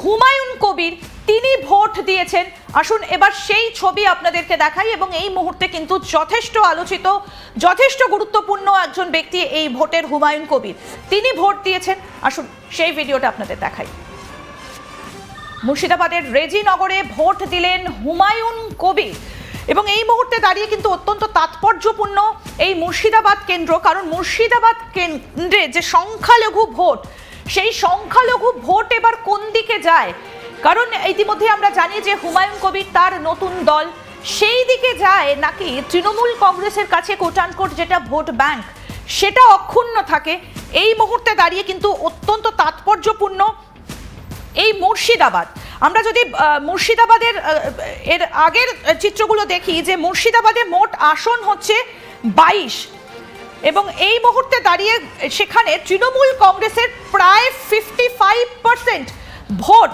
হুমায়ুন কবির তিনি ভোট দিয়েছেন। আসুন এবার সেই ছবি আপনাদেরকে দেখাই। এবং এই মুহূর্তে কিন্তু যথেষ্ট আলোচিত, যথেষ্ট গুরুত্বপূর্ণ একজন ব্যক্তি এই ভোটের হুমায়ুন কবির, তিনি ভোট দিয়েছেন। আসুন সেই ভিডিওটা আপনাদের দেখাই। মুর্শিদাবাদের রেজিনগরে ভোট দিলেন হুমায়ুন কবির এবং এই মুহূর্তে দাঁড়িয়ে কিন্তু অত্যন্ত তাৎপর্যপূর্ণ এই মুর্শিদাবাদ কেন্দ্র, কারণ মুর্শিদাবাদ কেন্দ্রে যে সংখ্যালঘু ভোট, সেই সংখ্যালঘু ভোট এবার কোন দিকে যায়, কারণ ইতিমধ্যে আমরা জানি যে হুমায়ুন কবির তার নতুন দল সেই দিকে যায় নাকি তৃণমূল কংগ্রেসের কাছে কোটানকোট যেটা ভোট ব্যাংক সেটা অক্ষুণ্ণ থাকে। এই মুহূর্তে দাঁড়িয়ে কিন্তু অত্যন্ত তাৎপর্যপূর্ণ এই মুর্শিদাবাদ। আমরা যদি মুর্শিদাবাদের এর আগের চিত্রগুলো দেখি, যে মুর্শিদাবাদে মোট আসন হচ্ছে 22 এবং এই মুহূর্তে দাঁড়িয়ে সেখানে তৃণমূল কংগ্রেসের প্রায় 55% ভোট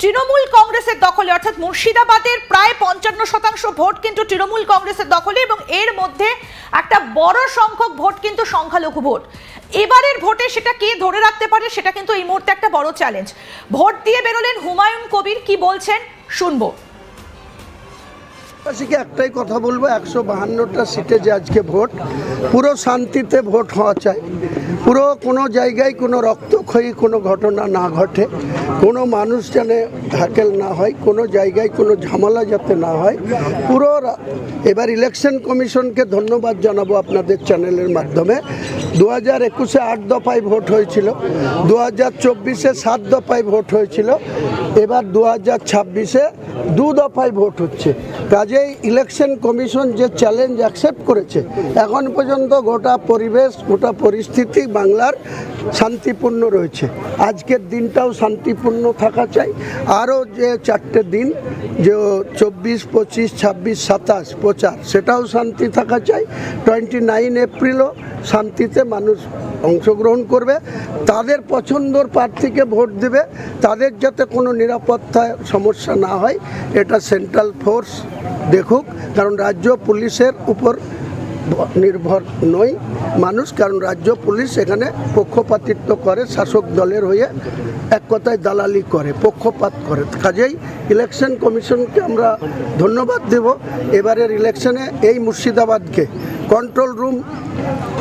তৃণমূল কংগ্রেসের দখলে, অর্থাৎ মুর্শিদাবাদের প্রায় 55% ভোট কিন্তু তৃণমূল কংগ্রেসের দখলে এবং এর মধ্যে একটা বড় সংখ্যক ভোট কিন্তু সংখ্যালঘু ভোট। এবারের ভোটে সেটা কে ধরে রাখতে পারে সেটা কিন্তু এই মুহূর্তে একটা বড় চ্যালেঞ্জ। ভোট দিয়ে বেরোলেন হুমায়ুন কবির, কি বলছেন শুনবো। একটাই কথা বলবো, 152টা সিটে যে আজকে ভোট, পুরো শান্তিতে ভোট হওয়া চাই। পুরো কোনো জায়গায় কোনো রক্তক্ষয়ী কোনো ঘটনা না ঘটে, কোনো মানুষ যেন হ্যাকেল না হয়, কোনো জায়গায় কোনো ঝামেলা যাতে না হয়। পুরো এবার ইলেকশন কমিশনকে ধন্যবাদ জানাবো আপনাদের চ্যানেলের মাধ্যমে। 2021-এ 8 দফায় ভোট হয়েছিল, 2024-এ 7 দফায় ভোট হয়েছিল, এবার 2026-এ 2 দফায় ভোট হচ্ছে। কাজেই ইলেকশন কমিশন যে চ্যালেঞ্জ অ্যাকসেপ্ট করেছে, এখন পর্যন্ত গোটা পরিবেশ, গোটা পরিস্থিতি বাংলার শান্তিপূর্ণ রয়েছে। আজকের দিনটাও শান্তিপূর্ণ থাকা চাই। আরও যে 4টে দিন, যে 24, 25, 26, 27 প্রচার, সেটাও শান্তি থাকা চাই। 29 এপ্রিলও শান্তিতে মানুষ অংশগ্রহণ করবে, তাদের পছন্দর প্রার্থীকে ভোট দেবে, তাদের যাতে কোনো নিরাপত্তায় সমস্যা না হয় এটা সেন্ট্রাল ফোর্স দেখুক, কারণ রাজ্য পুলিশের উপর নির্ভর নয় মানুষ, কারণ রাজ্য পুলিশ এখানে পক্ষপাতিত্ব করে, শাসক দলের হয়ে এক কথায় দালালি করে, পক্ষপাত করে। কাজেই ইলেকশন কমিশনকে আমরা ধন্যবাদ দেব। এবারের ইলেকশনে এই মুর্শিদাবাদকে কন্ট্রোল রুম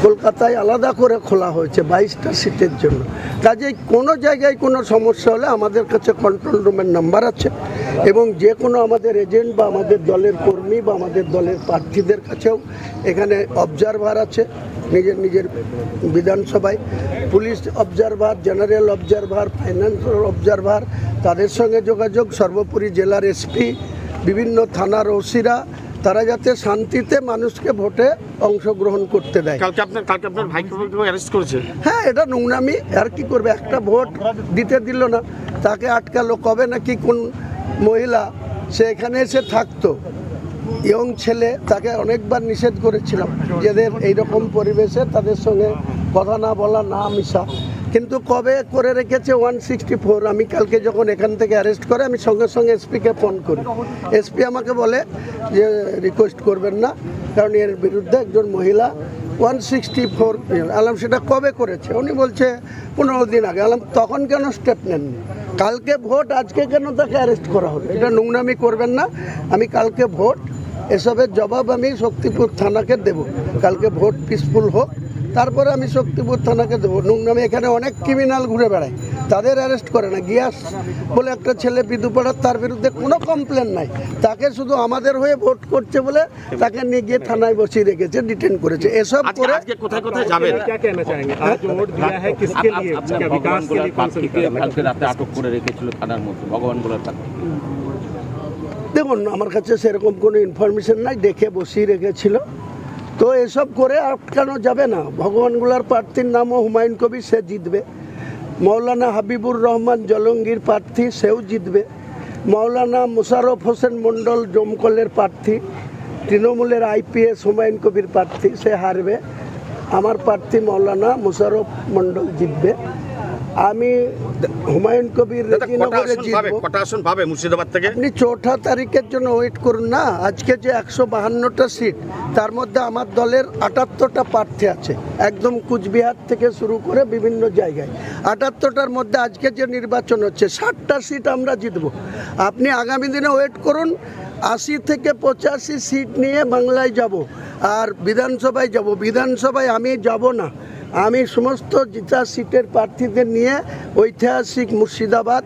কলকাতায় আলাদা করে খোলা হয়েছে 22টা সিটের জন্য। কাজেই কোনো জায়গায় কোনো সমস্যা হলে আমাদের কাছে কন্ট্রোল রুমের নাম্বার আছে এবং যে কোনো আমাদের এজেন্ট বা আমাদের দলের কর্মী বা আমাদের দলের প্রার্থীদের কাছেও এখানে অবজারভার আছে। নিজের নিজের বিধানসভায় police observer, general observer, financial observer, তাদের সঙ্গে যোগাযোগ। সর্বোপরি জেলার এসপি, বিভিন্ন থানার ওসিরা, তারা যাতে শান্তিতে মানুষকে ভোটে অংশগ্রহণ করতে দেয়। কালকে আপনার ভাইকে অ্যারেস্ট করেছে। হ্যাঁ, এটা নোংরামি। আর কি করবে, একটা ভোট দিতে দিল না, তাকে আটকালো। কবে নাকি কোন মহিলা সে এখানে এসে থাকতো, ইয়ং ছেলে, তাকে অনেকবার নিষেধ করেছিলাম যাদের এইরকম পরিবেশে তাদের সঙ্গে কথা না বলা, না মিশা, কিন্তু কবে করে রেখেছে 164। আমি কালকে যখন এখান থেকে অ্যারেস্ট করে আমি সঙ্গে সঙ্গে এসপিকে ফোন করি। এসপি আমাকে বলে যে রিকোয়েস্ট করবেন না, কারণ এর বিরুদ্ধে একজন মহিলা 164 আলাম, সেটা কবে করেছে? উনি বলছে 15 দিন আগে। আলাম, তখন কেন স্টেপ নেননি? কালকে ভোট, আজকে কেন তাকে অ্যারেস্ট করা হলো? এটা নোংরামি করবেন না। আমি কালকে ভোট, এসবের জবাব আমি শক্তিপুর থানাকে দেব। কালকে ভোট পিসফুল হোক, তারপরে আমি শক্তিপুর থানাকে দেবো। নোংরামি এখানে অনেক ক্রিমিনাল ঘুরে বেড়ায়, তাদের অ্যারেস্ট করে না। গিয়াস বলে একটা ছেলে বিদুপাড়ার, তার বিরুদ্ধে কোনো কমপ্লেন নাই, তাকে শুধু আমাদের হয়ে ভোট করছে বলে তাকে নিয়ে গিয়ে থানায় বসিয়ে রেখেছে, ডিটেন করেছে। এসব করে কোথায় কোথায় যাবেন? আটক করে রেখেছিল থানার মধ্যে ভগবানগোলার কাছে। দেখুন, আমার কাছে সেরকম কোনো ইনফরমেশন নাই, দেখে বসিয়ে রেখেছিল। তো এসব করে আটকানো যাবে না। ভগবানগোলার প্রার্থীর নামও হুমায়ুন কবির, সে জিতবে। মৌলানা হাবিবুর রহমান জলঙ্গির প্রার্থী, সেও জিতবে। মৌলানা মোশাররফ হোসেন মণ্ডল জমকলের প্রার্থী, তৃণমূলের IPS হুমায়ুন কবির প্রার্থী, সে হারবে। আমার প্রার্থী মৌলানা মোশাররফ মণ্ডল জিতবে। আমি হুমায়ুন কবির দাদা, রেজিনগরে জিতবো। কটা আসন পাবে মুর্শিদাবাদ থেকে? আপনি 4 তারিখের জন্য ওয়েট করুন না। আজকে যে 152টা সিট, তার মধ্যে আমার দলের 78টা প্রার্থী আছে, একদম কুচবিহার থেকে শুরু করে বিভিন্ন জায়গায়। 78টার মধ্যে আজকে যে নির্বাচন হচ্ছে 60টা সিট আমরা জিতবো। আপনি আগামী দিনে ওয়েট করুন। 80 থেকে 85 সিট নিয়ে বাংলায় যাব, আর বিধানসভায় যাব। বিধানসভায় আমি যাব না, আমি সমস্ত জিতা সিটের প্রার্থীদের নিয়ে ঐতিহাসিক মুর্শিদাবাদ,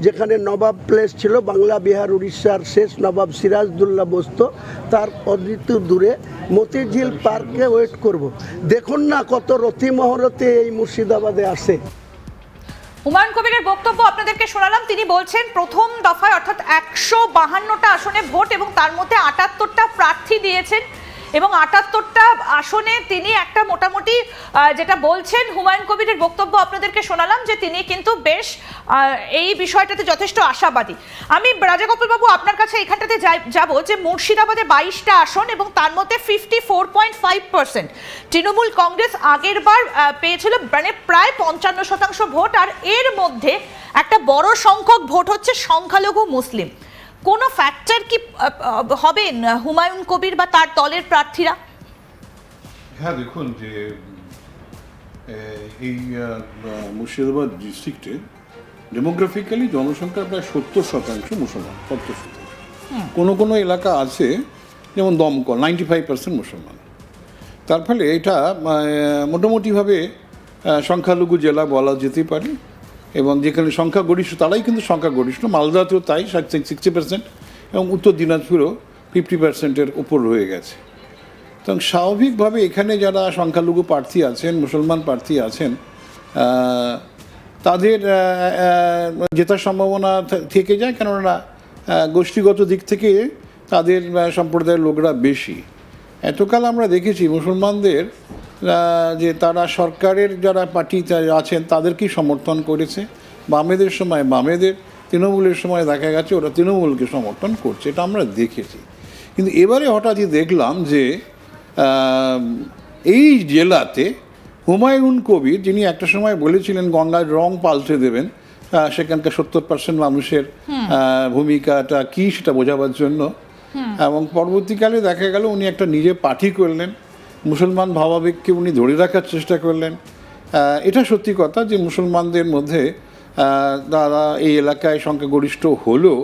যেখানে নবাব প্লেস ছিল, বাংলা বিহার উড়িষ্যার শেষ নবাব সিরাজদৌল্লা বসতো, তার অদ্বিতীয় দূরে মতিঝিল পার্কে ওয়েট করব। দেখুন না কত রথি মহরতে এই মুর্শিদাবাদে আসে। হুমায়ুন কবিরের বক্তব্য আপনাদেরকে শোনালাম। তিনি বলছেন প্রথম দফায় অর্থাৎ 152টা আসনে ভোট এবং তার মধ্যে 78টা প্রার্থী দিয়েছেন এবং 78টা আসনে তিনি একটা মোটামুটি যেটা বলছেন হুমায়ুন কবিরের বক্তব্য আপনাদেরকে শোনালাম যে তিনি কিন্তু বেশ এই বিষয়টাতে যথেষ্ট আশাবাদী। আমি রাজা গোপাল বাবু আপনার কাছে এখানটাতে যাব যে মুর্শিদাবাদে 22টা আসন এবং তার মধ্যে 54.5%। তৃণমূল কংগ্রেস আগের বার পেয়েছিল মানে প্রায় 55% ভোট, আর এর মধ্যে একটা বড় সংখ্যক ভোট হচ্ছে সংখ্যালঘু মুসলিম। কোনো ফ্যাক্টর কি হবেন হুমায়ুন কবির বা তার দলের প্রার্থীরা? হ্যাঁ, দেখুন যে এই মুর্শিদাবাদ ডিস্ট্রিক্টে ডেমোগ্রাফিক্যালি জনসংখ্যা প্রায় 70% মুসলমান, 70%। কোনো কোনো এলাকা আছে যেমন দমকল 95% মুসলমান। তার ফলে এটা মোটামুটিভাবে সংখ্যালঘু জেলা বলা যেতে পারে, এবং যেখানে সংখ্যাগরিষ্ঠ তারাই কিন্তু সংখ্যাগরিষ্ঠ। মালদাতেও তাই 60% এবং উত্তর দিনাজপুরও 50%-এর উপর রয়ে গেছে। তো স্বাভাবিকভাবে এখানে যারা সংখ্যালঘু প্রার্থী আছেন, মুসলমান প্রার্থী আছেন, তাদের জেতার সম্ভাবনা থেকে যায়, কেননা গোষ্ঠীগত দিক থেকে তাদের সম্প্রদায়ের লোকরা বেশি। এতকাল আমরা দেখেছি মুসলমানদের যে তারা সরকারের যারা পার্টি আছেন তাদেরকেই সমর্থন করেছে। বামেদের সময় বামেদের, তৃণমূলের সময় দেখা গেছে ওরা তৃণমূলকে সমর্থন করছে, এটা আমরা দেখেছি। কিন্তু এবারে হঠাৎই দেখলাম যে এই জেলাতে হুমায়ুন কবির, যিনি একটা সময় বলেছিলেন গঙ্গার রং পাল্টে দেবেন, সেখানকার 70% মানুষের ভূমিকাটা কী সেটা বোঝাবার জন্য, এবং পরবর্তীকালে দেখা গেল উনি একটা নিজে পার্টি করলেন, মুসলমান ভাবাবেগকে উনি ধরে রাখার চেষ্টা করলেন। এটা সত্যি কথা যে মুসলমানদের মধ্যে তারা এই এলাকায় সংখ্যাগরিষ্ঠ হলেও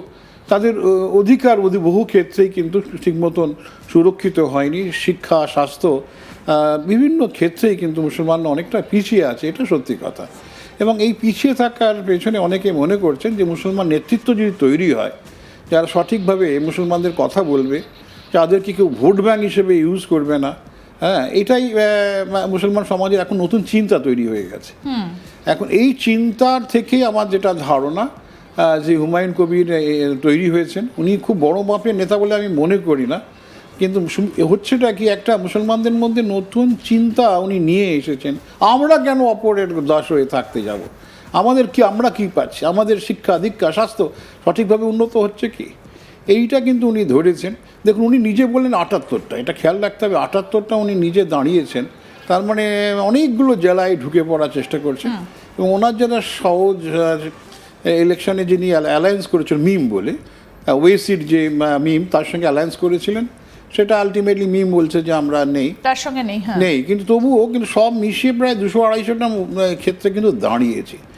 তাদের অধিকার বহু ক্ষেত্রেই কিন্তু ঠিক মতন সুরক্ষিত হয়নি। শিক্ষা, স্বাস্থ্য, বিভিন্ন ক্ষেত্রেই কিন্তু মুসলমান অনেকটা পিছিয়ে আছে, এটা সত্যি কথা। এবং এই পিছিয়ে থাকার পেছনে অনেকে মনে করছেন যে মুসলমান নেতৃত্ব যদি তৈরি হয়, যারা সঠিকভাবে মুসলমানদের কথা বলবে, যাদেরকে কেউ ভোট ব্যাংক হিসেবে ইউজ করবে না, হ্যাঁ, এটাই মুসলমান সমাজের এখন নতুন চিন্তা তৈরি হয়ে গেছে। এখন এই চিন্তার থেকে আমার যেটা ধারণা যে হুমায়ুন কবির তৈরি হয়েছেন, উনি খুব বড় মাপের নেতা বলে আমি মনে করি না, কিন্তু হচ্ছেটা কি একটা মুসলমানদের মধ্যে নতুন চিন্তা উনি নিয়ে এসেছেন। আমরা কেন অপরের দাস হয়ে থাকতে যাব? আমরা কি পাচ্ছি? আমাদের শিক্ষা, দীক্ষা, স্বাস্থ্য সঠিকভাবে উন্নত হচ্ছে কি? এইটা কিন্তু উনি ধরেছেন। দেখুন, উনি নিজে বললেন 78টা, এটা খেয়াল রাখতে হবে, 78টা উনি নিজে দাঁড়িয়েছেন, তার মানে অনেকগুলো জেলায় ঢুকে পড়ার চেষ্টা করছেন। এবং ওনার যারা সহজ ইলেকশনে যিনি অ্যালায়েন্স করেছিলেন মিম বলে, ওয়েসির যে মিম, তার সঙ্গে অ্যালায়েন্স করেছিলেন, সেটা আলটিমেটলি মিম বলছে যে আমরা নেই, তার সঙ্গে নেই, কিন্তু তবুও কিন্তু সব মিশিয়ে প্রায় 200-250টা ক্ষেত্রে কিন্তু দাঁড়িয়েছে।